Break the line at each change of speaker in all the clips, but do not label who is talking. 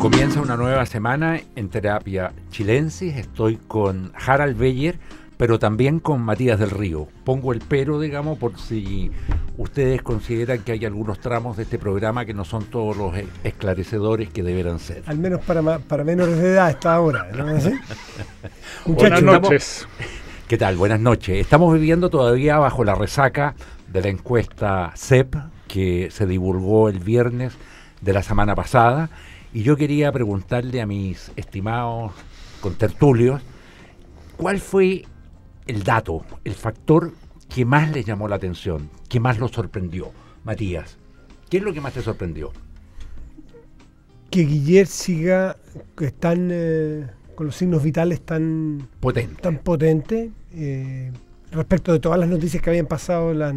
Comienza una nueva semana en Terapia Chilensis. Estoy con Harald Beyer, pero también con Matías del Río. Pongo el pero, digamos, por si ustedes consideran que hay algunos tramos de este programa que no son todos los esclarecedores que deberán ser.
Al menos para menores de edad esta hora, ¿no?
Buenas noches.
¿Qué tal? Buenas noches. Estamos viviendo todavía bajo la resaca de la encuesta CEP que se divulgó el viernes de la semana pasada. Y yo quería preguntarle a mis estimados contertulios, ¿cuál fue el dato, el factor que más les llamó la atención, que más los sorprendió? Matías, ¿qué es lo que más te sorprendió?
Que Guillermo siga con los signos vitales tan potente, respecto de todas las noticias que habían pasado las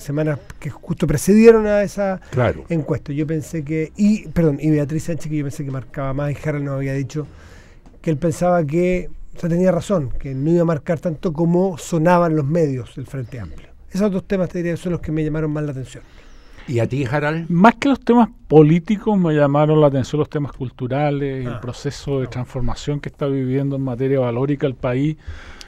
semanas que justo precedieron a esa encuesta. Yo pensé y Beatriz Sánchez, que yo pensé que marcaba más, y Harald nos había dicho que él pensaba que, tenía razón, que no iba a marcar tanto como sonaban los medios del Frente Amplio. Esos dos temas, te diría, son los que me llamaron más la atención.
¿Y a ti, Harald?
Más que los temas políticos me llamaron la atención los temas culturales, el proceso de transformación que está viviendo en materia valórica el país.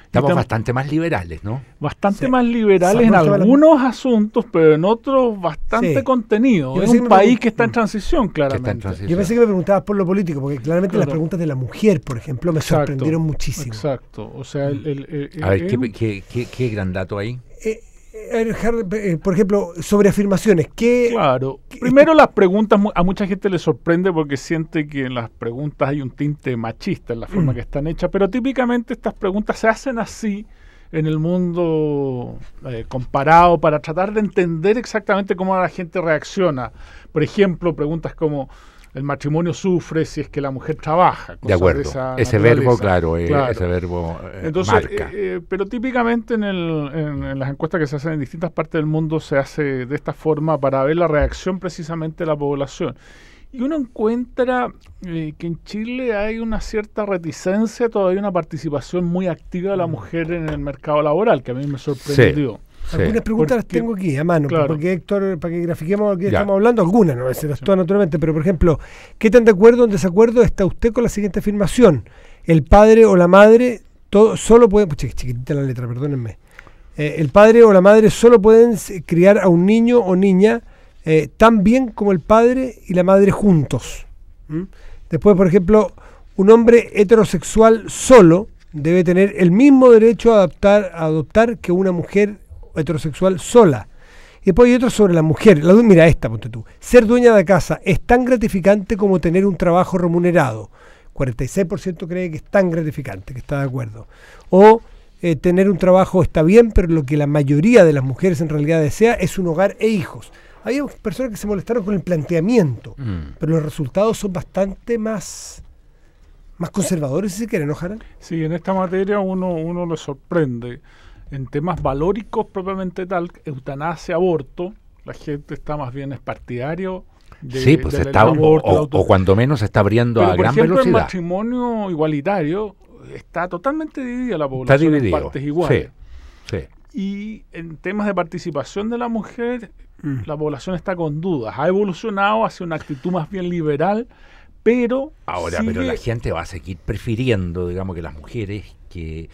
Estamos bastante más liberales, ¿no?
Bastante más liberales en algunos asuntos, pero en otros bastante contenido. Es un país que está en transición, claramente.
Yo pensé que me preguntabas por lo político, porque claramente las preguntas de la mujer, por ejemplo, me sorprendieron muchísimo.
Exacto. O sea,
a ver, ¿qué gran dato hay?
Por ejemplo, sobre afirmaciones.
Primero las preguntas, a mucha gente le sorprende porque siente que en las preguntas hay un tinte machista en la forma que están hechas, pero típicamente estas preguntas se hacen así en el mundo comparado para tratar de entender exactamente cómo la gente reacciona. Por ejemplo, preguntas como: ¿el matrimonio sufre si es que la mujer trabaja?
De acuerdo, ese verbo, ese verbo
entonces, marca. Pero típicamente en las encuestas que se hacen en distintas partes del mundo se hace de esta forma para ver la reacción precisamente de la población. Y uno encuentra que en Chile hay una cierta reticencia, todavía una participación muy activa de la mujer en el mercado laboral, que a mí me sorprendió.
Sí.
Algunas preguntas las tengo aquí a mano, porque Héctor, para que grafiquemos aquí estamos hablando, algunas, no serás todas naturalmente, pero por ejemplo, ¿qué tan de acuerdo o en desacuerdo está usted con la siguiente afirmación? El padre o la madre solo pueden, chiquitita la letra, perdónenme, el padre o la madre solo pueden criar a un niño o niña tan bien como el padre y la madre juntos. Después, por ejemplo, un hombre heterosexual solo debe tener el mismo derecho a adoptar que una mujer heterosexual sola. Y después hay otro sobre la mujer. Mira esta, ponte tú. Ser dueña de casa es tan gratificante como tener un trabajo remunerado. 46% cree que es tan gratificante, que está de acuerdo. O tener un trabajo está bien, pero lo que la mayoría de las mujeres en realidad desea es un hogar e hijos. Hay personas que se molestaron con el planteamiento, pero los resultados son bastante más conservadores, si se quiere, ¿no, Harald?
Sí, en esta materia uno le sorprende. En temas valóricos propiamente tal, eutanasia, aborto, la gente está más bien partidario
de aborto, o cuando menos se está abriendo a gran velocidad. Por ejemplo, el
matrimonio igualitario está totalmente dividida la población en partes iguales.
Sí.
Y en temas de participación de la mujer, la población está con dudas. Ha evolucionado hacia una actitud más bien liberal, pero
pero la gente va a seguir prefiriendo, digamos, que las mujeres que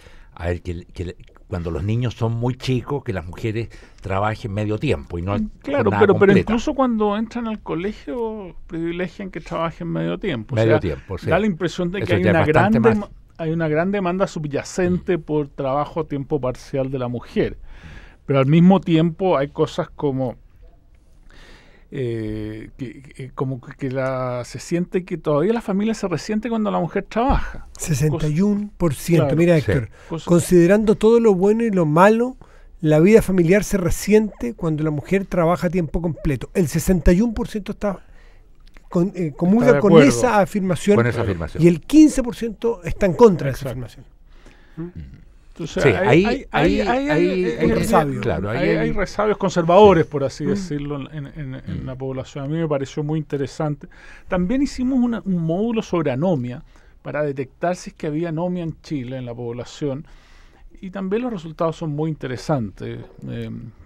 cuando los niños son muy chicos, que las mujeres trabajen medio tiempo y no
pero incluso cuando entran al colegio privilegian que trabajen medio tiempo. Da la impresión de que hay una gran demanda subyacente por trabajo a tiempo parcial de la mujer. Pero al mismo tiempo hay cosas como se siente que todavía la familia se resiente cuando la mujer trabaja.
61%. Mira, Héctor, considerando todo lo bueno y lo malo, la vida familiar se resiente cuando la mujer trabaja a tiempo completo. El 61% está comulga con esa afirmación, y el 15% está en contra de esa afirmación.
Entonces, hay resabios conservadores, por así decirlo, en la población. A mí me pareció muy interesante. También hicimos un módulo sobre anomia para detectar si es que había anomia en Chile, en la población, y también los resultados son muy interesantes,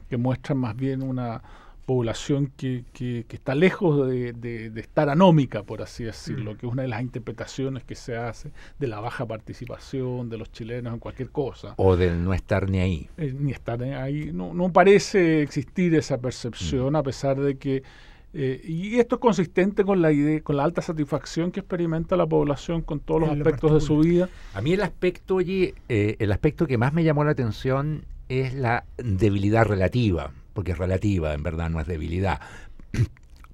que muestran más bien una población que está lejos de estar anómica, por así decirlo, que es una de las interpretaciones que se hace de la baja participación de los chilenos en cualquier cosa.
O del no estar ni ahí.
Ni estar ahí. No parece existir esa percepción, a pesar de que... y esto es consistente con la idea, con la alta satisfacción que experimenta la población con todos los aspectos de su vida.
A mí el aspecto que más me llamó la atención es la debilidad relativa, porque es relativa, en verdad no es debilidad,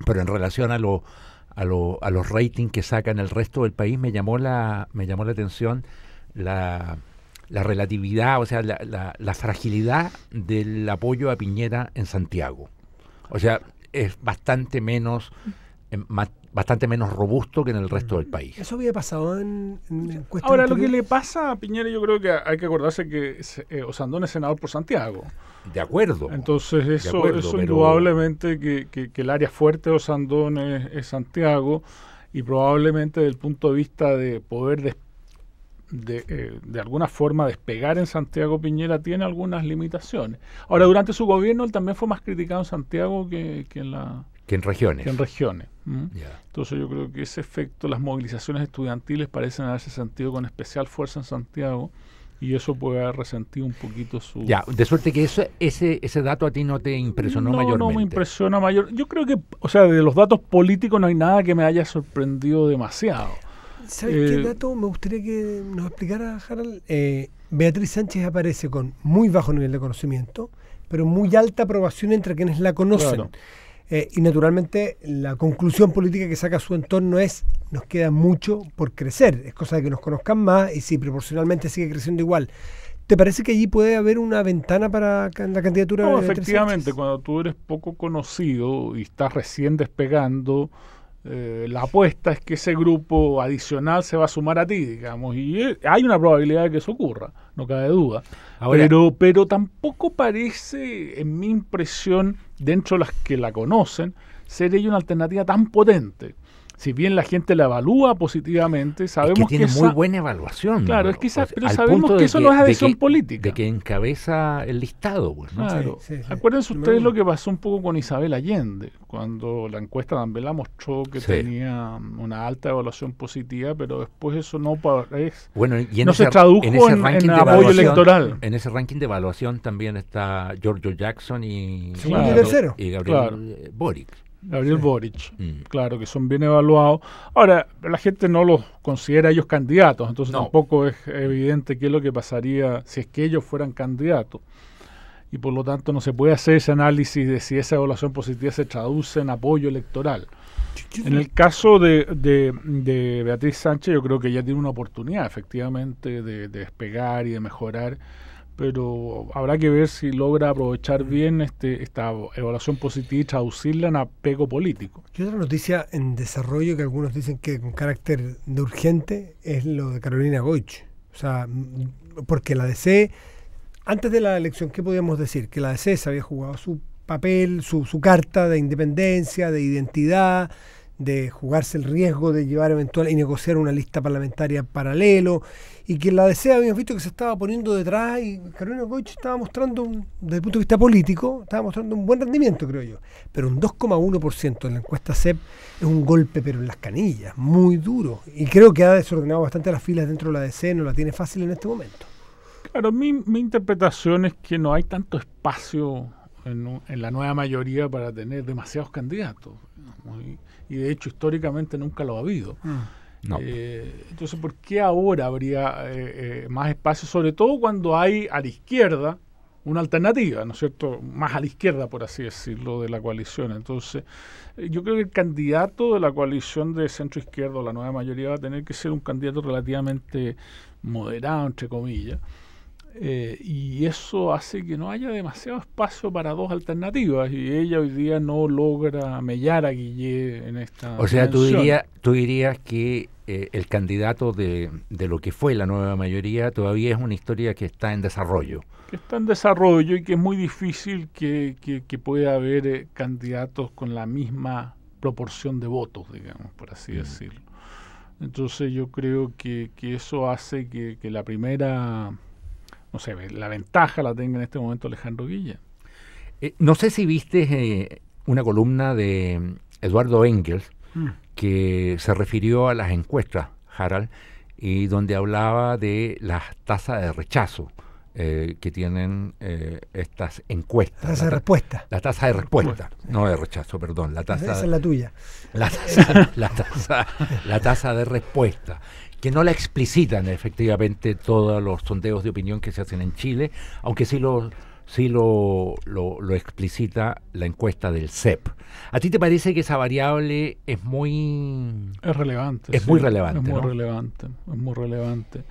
pero en relación a los ratings que sacan el resto del país me llamó la atención la relatividad, o sea, la fragilidad del apoyo a Piñera en Santiago. O sea, es bastante menos robusto que en el resto del país.
Eso había pasado en encuestas.
Ahora, lo que le pasa a Piñera, yo creo que hay que acordarse que Osandón es senador por Santiago.
De acuerdo.
Entonces, eso indudablemente que el área fuerte de Osandón es Santiago, y probablemente desde el punto de vista de poder de alguna forma despegar en Santiago, Piñera tiene algunas limitaciones. Ahora, durante su gobierno él también fue más criticado en Santiago que en regiones. Yeah. Entonces yo creo que ese efecto, las movilizaciones estudiantiles parecen haberse sentido con especial fuerza en Santiago, y eso puede haber resentido un poquito su...
Ya, de suerte que ese dato a ti no te impresionó mayormente.
No me impresiona mayor. Yo creo que, o sea, de los datos políticos no hay nada que me haya sorprendido demasiado.
¿Sabes qué dato me gustaría que nos explicara, Harald? Beatriz Sánchez aparece con muy bajo nivel de conocimiento, pero muy alta aprobación entre quienes la conocen.
Claro.
Y naturalmente la conclusión política que saca su entorno es: nos queda mucho por crecer, es cosa de que nos conozcan más, y si proporcionalmente sigue creciendo igual. ¿Te parece que allí puede haber una ventana para la candidatura de Beatriz
efectivamente,
Sánchez?
Cuando tú eres poco conocido y estás recién despegando, la apuesta es que ese grupo adicional se va a sumar a ti, digamos, y hay una probabilidad de que eso ocurra, no cabe duda. Ahora, pero tampoco parece, en mi impresión, dentro de las que la conocen, ser ella una alternativa tan potente. Si bien la gente la evalúa positivamente, sabemos
que tiene muy buena evaluación.
Claro, pero sabemos que eso no es adhesión política.
De que encabeza el listado. Pues, ¿no?
Claro. Sí. Acuérdense ustedes lo que pasó un poco con Isabel Allende, cuando la encuesta también la mostró que tenía una alta evaluación positiva, pero después eso no se tradujo en apoyo electoral.
En ese ranking de evaluación también está Giorgio Jackson y Gabriel Boric.
Gabriel Boric, claro, que son bien evaluados. Ahora, la gente no los considera ellos candidatos, entonces tampoco es evidente qué es lo que pasaría si es que ellos fueran candidatos. Y por lo tanto no se puede hacer ese análisis de si esa evaluación positiva se traduce en apoyo electoral. En el caso de Beatriz Sánchez, yo creo que ella tiene una oportunidad, efectivamente, de despegar y de mejorar, pero habrá que ver si logra aprovechar bien esta evaluación positiva y traducirla en apego político.
Y otra noticia en desarrollo que algunos dicen que con carácter de urgente es lo de Carolina Goich. O sea, porque la DC, antes de la elección, ¿qué podíamos decir? Que la DC se había jugado su papel, su carta de independencia, de identidad, de jugarse el riesgo de llevar eventual y negociar una lista parlamentaria paralelo, y que la DC habíamos visto que se estaba poniendo detrás, y Carolina Goich estaba mostrando, desde el punto de vista político, estaba mostrando un buen rendimiento, creo yo. Pero un 2,1% en la encuesta CEP es un golpe, pero en las canillas, muy duro. Y creo que ha desordenado bastante las filas dentro de la DC, no la tiene fácil en este momento.
Claro, mi interpretación es que no hay tanto espacio en la nueva mayoría para tener demasiados candidatos. Y de hecho históricamente nunca lo ha habido.
No.
Entonces, ¿por qué ahora habría más espacio? Sobre todo cuando hay a la izquierda una alternativa, ¿no es cierto? Más a la izquierda, por así decirlo, de la coalición. Entonces, yo creo que el candidato de la coalición de centro-izquierda, la nueva mayoría, va a tener que ser un candidato relativamente moderado, entre comillas. Y eso hace que no haya demasiado espacio para dos alternativas, y ella hoy día no logra mellar a Guillé en esta
O sea, tú dirías que el candidato de lo que fue la nueva mayoría todavía es una historia que está en desarrollo.
Que está en desarrollo y que es muy difícil que pueda haber candidatos con la misma proporción de votos, digamos, por así decirlo. Entonces yo creo que eso hace que la primera... No sé, la ventaja la tenga en este momento Alejandro Guilla.
No sé si viste una columna de Eduardo Engels que se refirió a las encuestas, Harald, y donde hablaba de las tasas de rechazo que tienen estas encuestas.
La tasa de respuesta.
La tasa de respuesta, no de rechazo, perdón. La tasa,
esa es la tuya.
La tasa de respuesta, que no la explicitan efectivamente todos los sondeos de opinión que se hacen en Chile, aunque sí lo explicita la encuesta del CEP. ¿A ti te parece que esa variable es muy...
Es relevante.
Es muy relevante,
Es muy relevante, es muy relevante.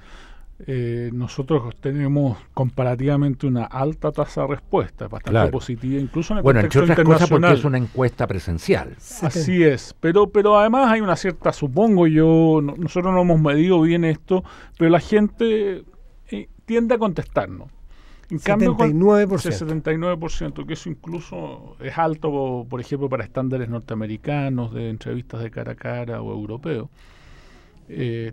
Nosotros tenemos comparativamente una alta tasa de respuesta, bastante positiva, incluso en el contexto
entre otras
internacional.
cosas porque es una encuesta presencial.
Así es, pero además hay una cierta, supongo yo, nosotros no hemos medido bien esto, pero la gente tiende a contestarnos. En 79%, que eso incluso es alto, por ejemplo, para estándares norteamericanos, de entrevistas de cara a cara o europeos.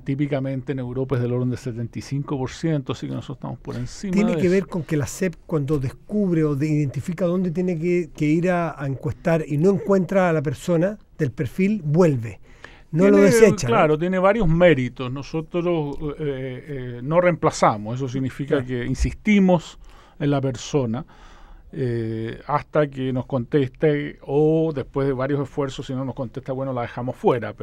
Típicamente en Europa es del orden del 75%, así que nosotros estamos por encima.
¿Tiene que ver con que la CEP, cuando descubre o identifica dónde tiene que ir a encuestar y no encuentra a la persona del perfil, vuelve? No lo desecha.
Claro, ¿no? Tiene varios méritos. Nosotros no reemplazamos, eso significa que insistimos en la persona hasta que nos conteste, o después de varios esfuerzos, si no nos contesta, bueno, la dejamos fuera,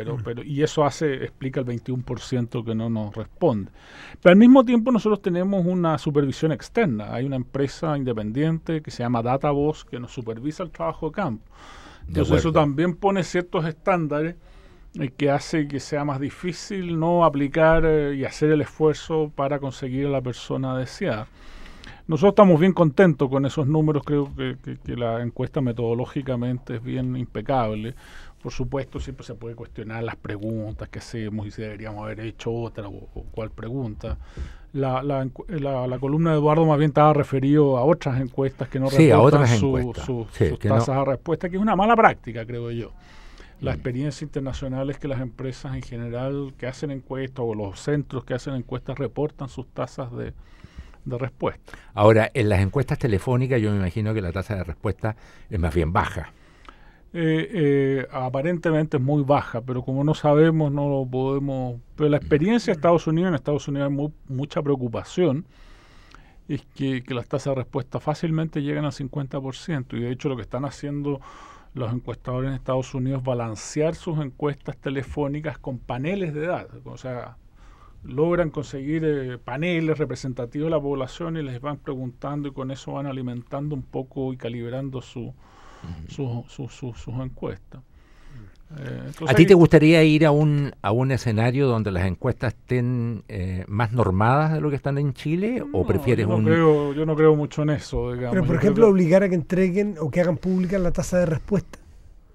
y eso explica el 21% que no nos responde. Pero al mismo tiempo nosotros tenemos una supervisión externa. Hay una empresa independiente que se llama DataVoz que nos supervisa el trabajo de campo. Entonces eso también pone ciertos estándares que hace que sea más difícil no aplicar y hacer el esfuerzo para conseguir a la persona deseada. Nosotros estamos bien contentos con esos números, creo que la encuesta metodológicamente es bien impecable. Por supuesto, siempre se puede cuestionar las preguntas que hacemos y si deberíamos haber hecho otra o cuál pregunta. La columna de Eduardo más bien estaba referido a otras encuestas que no reportan sus tasas de respuesta, que es una mala práctica, creo yo. La experiencia internacional es que las empresas en general que hacen encuestas o los centros que hacen encuestas reportan sus tasas de respuesta.
Ahora, en las encuestas telefónicas yo me imagino que la tasa de respuesta es más bien baja.
Aparentemente es muy baja, pero como no sabemos, no lo podemos... Pero la experiencia de Estados Unidos, en Estados Unidos hay mucha preocupación, es que las tasas de respuesta fácilmente llegan al 50%, y de hecho lo que están haciendo los encuestadores en Estados Unidos es balancear sus encuestas telefónicas con paneles de edad, o sea, logran conseguir paneles representativos de la población y les van preguntando y con eso van alimentando un poco y calibrando sus encuestas.
¿A ti te gustaría ir a un escenario donde las encuestas estén más normadas de lo que están en Chile? ¿O prefieres
yo no creo mucho en eso, digamos.
Pero, por ejemplo, obligar a que entreguen o que hagan pública la tasa de respuesta.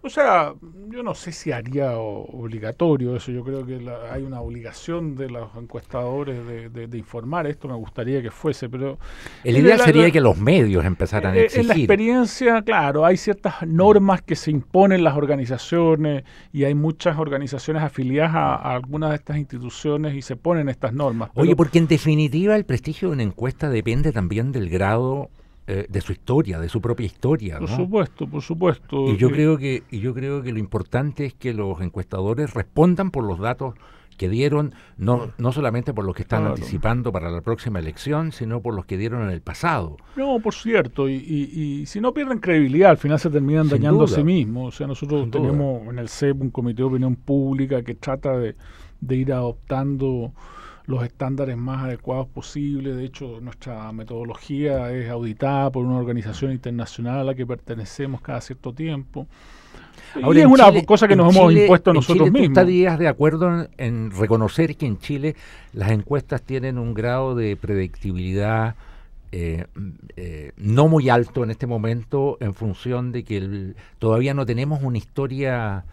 O sea, yo no sé si haría obligatorio eso. Yo creo que hay una obligación de los encuestadores de informar esto. Me gustaría que fuese, pero...
El ideal sería que los medios empezaran a exigir.
En la experiencia, claro, hay ciertas normas que se imponen las organizaciones y hay muchas organizaciones afiliadas a algunas de estas instituciones y se ponen estas normas.
Oye, porque en definitiva el prestigio de una encuesta depende también del grado de su historia, de su propia historia, ¿no?
Por supuesto.
Y yo creo que lo importante es que los encuestadores respondan por los datos que dieron, no solamente por los que están anticipando para la próxima elección, sino por los que dieron en el pasado.
No, por cierto, y si no pierden credibilidad, al final se terminan dañando a sí mismos. O sea, nosotros tenemos en el CEP un comité de opinión pública que trata de ir adoptando los estándares más adecuados posibles. De hecho, nuestra metodología es auditada por una organización internacional a la que pertenecemos cada cierto tiempo. Ahora, y es una cosa que nos hemos impuesto a nosotros mismos.
¿Tú estarías de acuerdo en reconocer que en Chile las encuestas tienen un grado de predictibilidad no muy alto en este momento, en función de que todavía no tenemos una historia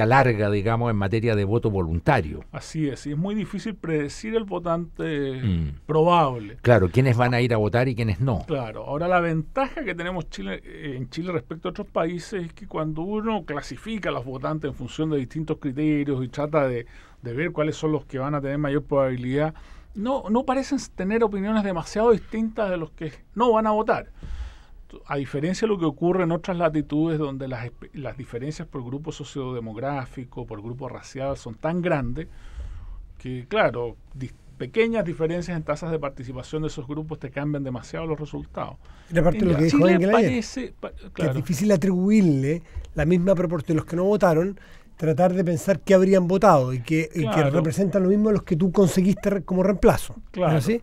larga, digamos, en materia de voto voluntario?
Así es, y es muy difícil predecir el votante probable.
Claro, quiénes van a ir a votar y quiénes no.
Claro, ahora la ventaja que tenemos en Chile respecto a otros países es que cuando uno clasifica a los votantes en función de distintos criterios y trata de ver cuáles son los que van a tener mayor probabilidad, no parecen tener opiniones demasiado distintas de los que no van a votar. a diferencia de lo que ocurre en otras latitudes donde las diferencias por grupo sociodemográfico, por grupo racial son tan grandes que, claro, pequeñas diferencias en tasas de participación de esos grupos te cambian demasiado los resultados.
Era parte de lo que dijo Engel ayer, que es difícil atribuirle la misma proporción de los que no votaron, tratar de pensar qué habrían votado y que representan lo mismo a los que tú conseguiste como reemplazo.
Claro.
¿Es así?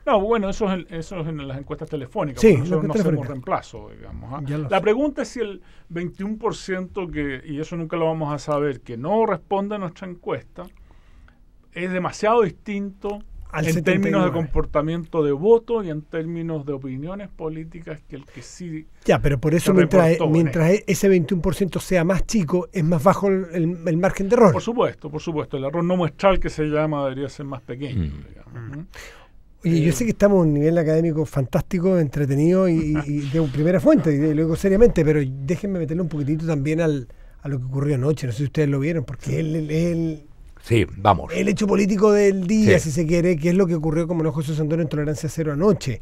No, bueno, eso es en las encuestas telefónicas,
sí,
nosotros no hacemos reemplazo, digamos. La pregunta es si el 21%, y eso nunca lo vamos a saber, que no responde a nuestra encuesta, es demasiado distinto en 79. Términos de comportamiento de voto y en términos de opiniones políticas que el que sí.
Ya, pero por eso mientras ese 21% sea más chico, es más bajo el margen de error.
Por supuesto. El error no muestral que se llama debería ser más pequeño, digamos.
Oye, yo sé que estamos a un nivel académico fantástico, entretenido y de primera fuente, y lo digo seriamente, pero déjenme meterle un poquitito también a lo que ocurrió anoche. No sé si ustedes lo vieron, porque
sí, vamos.
El hecho político del día, si se quiere, que es lo que ocurrió como José Sandón en Tolerancia Cero anoche,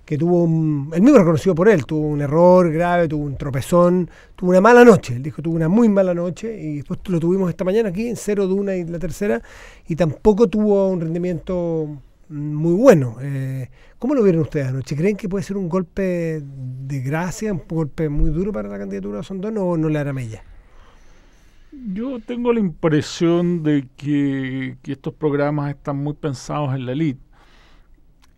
que tuvo el mismo reconocido por él, tuvo un error grave, tuvo un tropezón, tuvo una mala noche. Él dijo tuvo una muy mala noche y después lo tuvimos esta mañana aquí en 0 de una y la tercera, y tampoco tuvo un rendimiento muy bueno. ¿Cómo lo vieron ustedes anoche? ¿Creen que puede ser un golpe de gracia, un golpe muy duro para la candidatura de Sandón o no le hará mella?
Yo tengo la impresión de que estos programas están muy pensados en la élite.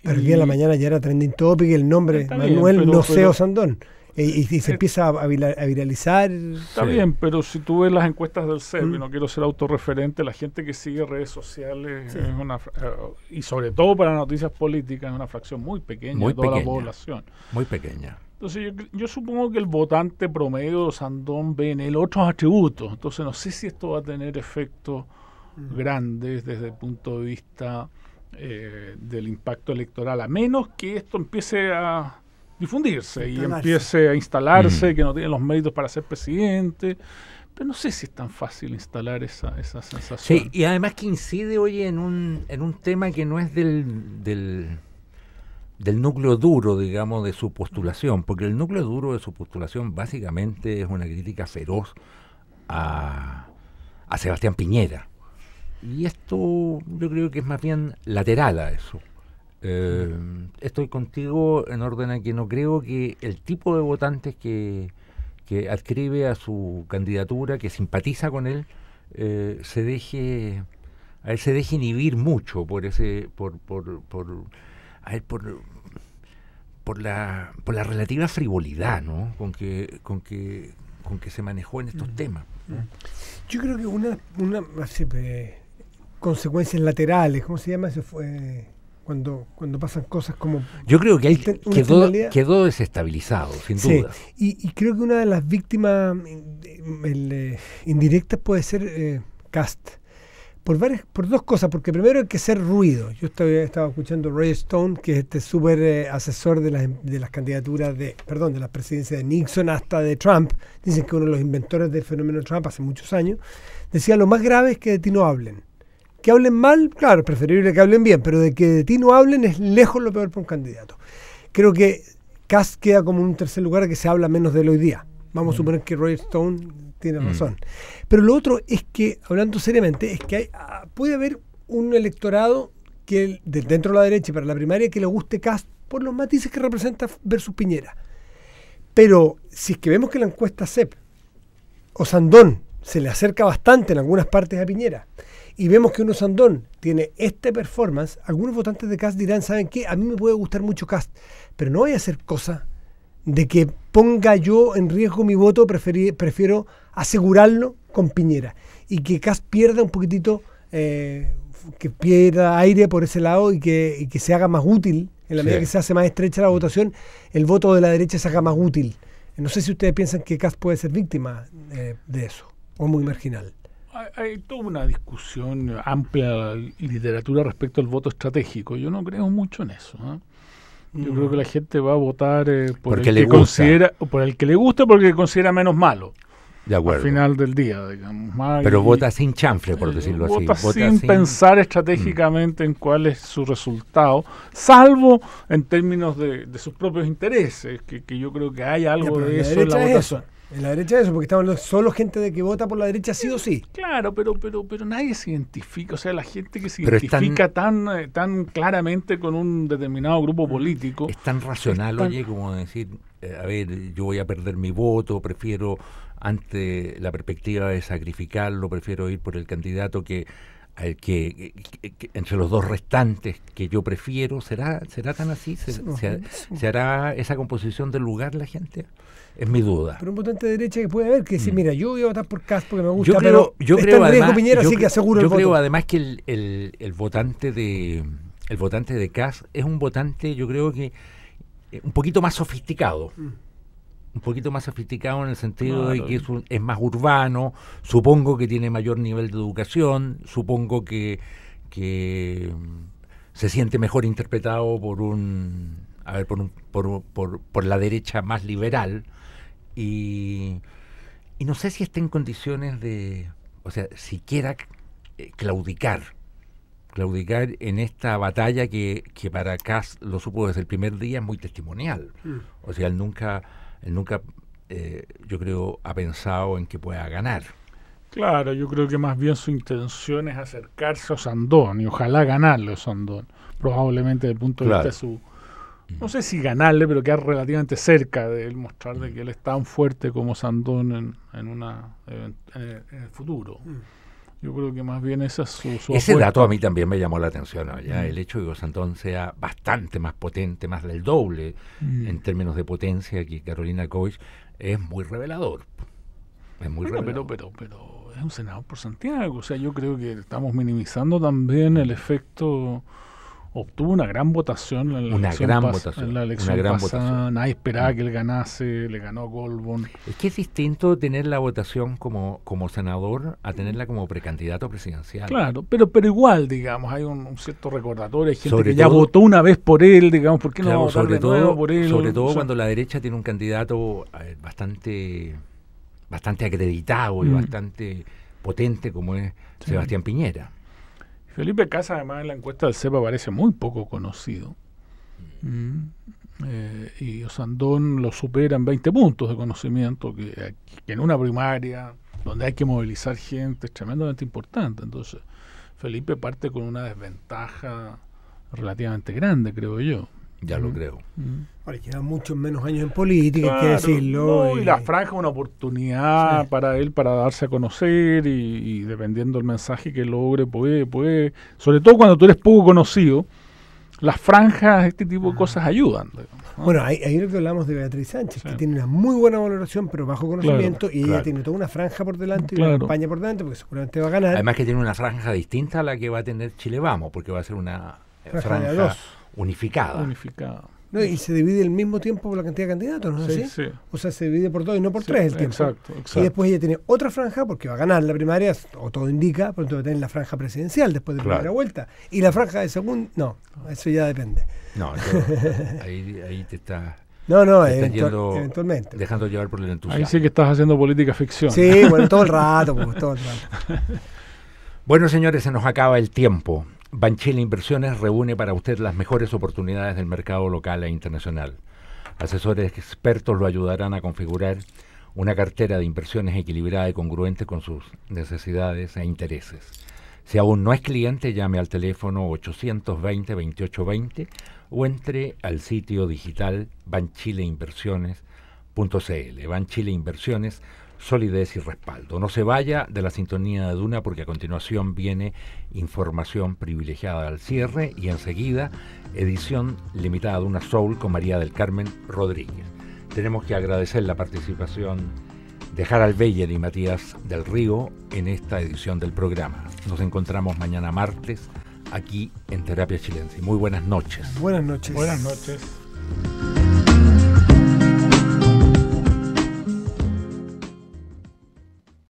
Pero el día de la mañana ya era trending topic el nombre Manuel Noceo Sandón. Y se empieza a viralizar.
Está bien, pero si tú ves las encuestas del CEP, y no quiero ser autorreferente, la gente que sigue redes sociales es y sobre todo para noticias políticas es una fracción muy pequeña de toda la población.
Muy pequeña.
Entonces yo supongo que el votante promedio de Sandón ve en él otros atributos. Entonces no sé si esto va a tener efectos grandes desde el punto de vista del impacto electoral, a menos que esto empiece a difundirse y empiece a instalarse, que no tiene los méritos para ser presidente. Pero no sé si es tan fácil instalar esa sensación.
Sí, y además que incide hoy en un tema que no es del núcleo duro, digamos, de su postulación, porque el núcleo duro de su postulación básicamente es una crítica feroz a Sebastián Piñera. Y esto yo creo que es más bien lateral a eso. Estoy contigo en orden a que no creo que el tipo de votantes que adscribe a su candidatura, que simpatiza con él, se deje inhibir mucho por la relativa frivolidad, ¿no? con que se manejó en estos temas.
Yo creo que una consecuencias laterales, ¿cómo se llama? Eso fue cuando pasan cosas como...
Yo creo que quedó desestabilizado, sin duda.
Y creo que una de las víctimas indirectas puede ser Kast. Por dos cosas, porque primero hay que hacer ruido. Yo estaba escuchando a Roger Stone, que es súper asesor de las candidaturas de las presidencias de Nixon hasta de Trump. Dicen que uno de los inventores del fenómeno Trump hace muchos años. Decía, lo más grave es que de ti no hablen. Que hablen mal, claro, es preferible que hablen bien, pero de que de ti no hablen es lejos lo peor para un candidato. Creo que Kast queda como en un tercer lugar, que se habla menos de él hoy día. Vamos a suponer que Roger Stone tiene razón. Pero lo otro es que, hablando seriamente, es que puede haber un electorado que dentro de la derecha y para la primaria que le guste Kast por los matices que representa versus Piñera. Pero si es que vemos que la encuesta CEP o Sandón se le acerca bastante en algunas partes a Piñera y vemos que Sandón tiene este performance, algunos votantes de Kast dirán, ¿saben qué? A mí me puede gustar mucho Kast, pero no voy a hacer cosa de que ponga yo en riesgo mi voto, prefiero asegurarlo con Piñera y que Kast pierda un poquitito, que pierda aire por ese lado y que se haga más útil, en la medida que se hace más estrecha la votación, el voto de la derecha se haga más útil. No sé si ustedes piensan que Kast puede ser víctima de eso, o muy marginal.
Hay toda una discusión amplia en literatura respecto al voto estratégico. Yo no creo mucho en eso, ¿eh? Yo creo que la gente va a votar por el que considera, por el que le gusta, porque considera menos malo. al final del día, digamos.
Pero vota sin chanfle, por decirlo así.
Vota sin pensar estratégicamente en cuál es su resultado, salvo en términos de sus propios intereses, que yo creo que hay algo de eso en la votación.
En la derecha eso, porque estamos hablando solo gente de que vota por la derecha sí o sí.
Claro, pero nadie se identifica, o sea, la gente que se identifica tan claramente con un determinado grupo político.
Es tan racional, oye, como decir, a ver, yo voy a perder mi voto, prefiero, ante la perspectiva de sacrificarlo, prefiero ir por el candidato que entre los dos restantes que yo prefiero. ¿Será tan así? ¿Se hará esa composición del lugar la gente? Es mi duda.
Pero un votante de derecha que puede haber que dice, mira, yo voy a votar por Kast porque me gusta,
yo creo además,
Piñera, así que aseguro el voto.
Yo creo además que el votante de Kast es un votante, yo creo que un poquito más sofisticado. Un poquito más sofisticado en el sentido de que es más urbano, supongo que tiene mayor nivel de educación, supongo que se siente mejor interpretado por la derecha más liberal, y no sé si está en condiciones de, o sea, siquiera claudicar en esta batalla que para Kast, lo supo desde el primer día, es muy testimonial. O sea, él nunca yo creo ha pensado en que pueda ganar.
Claro, yo creo que más bien su intención es acercarse a Osandón y ojalá ganarle a Osandón, probablemente desde el punto de vista de su, no sé si ganarle, pero quedar relativamente cerca de él, mostrar de que él es tan fuerte como Osandón en el futuro. Yo creo que más bien esa es su
ese apuesta. Dato a mí también me llamó la atención, ¿no? Ya el hecho de que Osandón sea bastante más potente, más del doble en términos de potencia que Carolina Coich, es muy revelador. Es muy revelador.
Pero es un senador por Santiago, o sea, yo creo que estamos minimizando también el efecto. Obtuvo una gran votación en la elección pasada. Nadie esperaba que él ganase, le ganó a Goldborn.
Es que es distinto tener la votación como senador a tenerla como precandidato presidencial.
Claro, pero igual, digamos, hay un cierto recordatorio, hay gente que ya votó una vez por él, digamos, ¿por qué no votar de nuevo por él?
Sobre todo cuando la derecha tiene un candidato bastante acreditado y bastante potente como es Sebastián Piñera.
Felipe Kast, además, en la encuesta del CEP aparece muy poco conocido. Y Osandón lo supera en 20 puntos de conocimiento, que en una primaria, donde hay que movilizar gente, es tremendamente importante. Entonces, Felipe parte con una desventaja relativamente grande, creo yo.
Ya lo creo.
Ahora, lleva muchos menos años en política, hay que decirlo.
Y la franja es una oportunidad para él para darse a conocer y dependiendo del mensaje que logre, puede, sobre todo cuando tú eres poco conocido, las franjas, este tipo de cosas ayudan. ¿No?
Bueno, ahí lo que hablamos de Beatriz Sánchez, que tiene una muy buena valoración, pero bajo conocimiento, y ella tiene toda una franja por delante y una campaña por delante, porque seguramente va a ganar.
Además que tiene una franja distinta a la que va a tener Chile Vamos, porque va a ser una franja unificada.
No, y se divide al mismo tiempo por la cantidad de candidatos, ¿no es así?
Sí.
O sea, se divide por 2 y no por 3 el tiempo.
Exacto.
Y después ella tiene otra franja, porque va a ganar la primaria, o todo indica, pronto va a tener la franja presidencial después de la primera vuelta. Y la franja de segunda, no, eso ya depende.
No, ahí te está...
No, eventualmente.
Dejando llevar por el entusiasmo.
Ahí sí que estás haciendo política ficción.
Sí, bueno, todo el rato.
Bueno, señores, se nos acaba el tiempo. Banchile Inversiones reúne para usted las mejores oportunidades del mercado local e internacional. Asesores expertos lo ayudarán a configurar una cartera de inversiones equilibrada y congruente con sus necesidades e intereses. Si aún no es cliente, llame al teléfono 820-2820 o entre al sitio digital banchileinversiones.cl. Banchile Inversiones, solidez y respaldo. No se vaya de la sintonía de Duna, porque a continuación viene información privilegiada al cierre y enseguida edición limitada de Duna Soul con María del Carmen Rodríguez. Tenemos que agradecer la participación de Harald Beyer y Matías del Río en esta edición del programa. Nos encontramos mañana martes aquí en Terapia Chilense. Muy buenas noches.
Buenas noches.
Buenas noches.